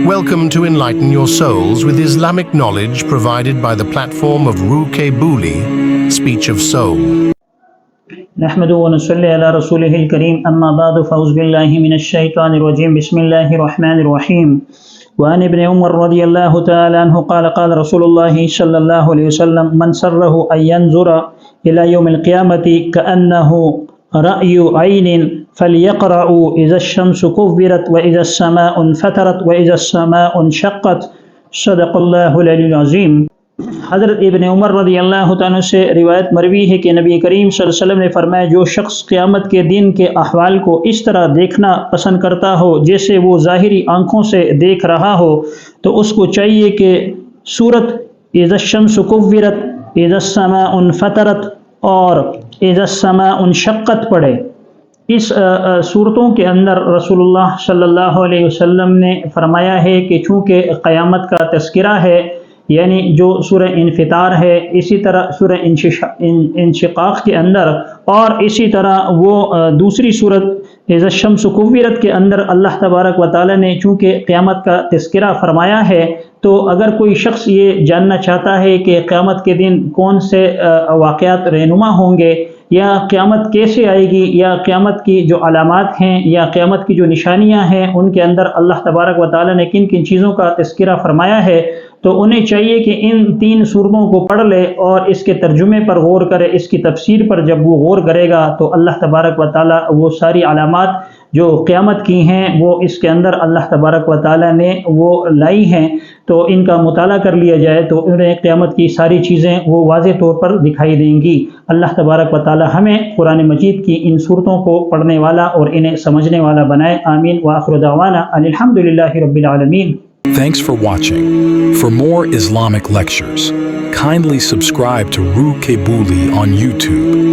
Welcome to Enlighten Your Souls with Islamic knowledge provided by the platform of Ruke Buli, Speech of Soul. نحمد ونصلي على رسوله الكريم أما بعد فأعوذ بالله من الشيطان الرجيم بسم الله الرحمن الرحيم وعن ابن عمر رضي الله تعالى عنه قال قال رسول الله صلى الله عليه وسلم من سره أن ينظر إلى يوم القيامة كأنه رأي عين فليقرأوا إذا الشمس كورت وإذا السماء انفطرت وإذا السماء انشقت صدق اللہ العلی العظیم۔ حضرت ابن عمر رضی اللہ تعالیٰ سے روایت مروی ہے کہ نبی کریم صلی اللہ علیہ وسلم نے فرمایا جو شخص قیامت کے دن کے احوال کو اس طرح دیکھنا پسند کرتا ہو جیسے وہ ظاہری آنکھوں سے دیکھ رہا ہو تو اس کو چاہیے کہ سورت اذا الشمس کورت اذا السماء انفطرت اور اذا السماء انشقت پڑھے۔ اس صورتوں کے اندر رسول اللہ صلی اللہ علیہ وسلم نے فرمایا ہے کہ چونکہ قیامت کا تذکرہ ہے، یعنی جو سورہ انفطار ہے، اسی طرح سورہ انشقاق کے اندر، اور اسی طرح وہ دوسری صورت اذا الشمس کورت کے اندر اللہ تبارک و تعالی نے چونکہ قیامت کا تذکرہ فرمایا ہے، تو اگر کوئی شخص یہ جاننا چاہتا ہے کہ قیامت کے دن کون سے واقعات رہنما ہوں گے، یا قیامت کیسے آئے گی، یا قیامت کی جو علامات ہیں یا قیامت کی جو نشانیاں ہیں ان کے اندر اللہ تبارک و تعالی نے کن کن چیزوں کا تذکرہ فرمایا ہے، تو انہیں چاہیے کہ ان تین صورتوں کو پڑھ لے اور اس کے ترجمے پر غور کرے۔ اس کی تفسیر پر جب وہ غور کرے گا تو اللہ تبارک و تعالی وہ ساری علامات جو قیامت کی ہیں وہ اس کے اندر اللہ تبارک و تعالی نے وہ لائی ہیں، تو ان کا مطالعہ کر لیا جائے تو انہیں قیامت کی ساری چیزیں وہ واضح طور پر دکھائی دیں گی۔ اللہ تبارک و تعالی ہمیں قرآن مجید کی ان صورتوں کو پڑھنے والا اور انہیں سمجھنے والا بنائے، آمین۔ وآخر دعوانا ان الحمد للہ رب العالمین۔ Thanks for watching. For more Islamic lectures, kindly subscribe to Ruke Buli on YouTube.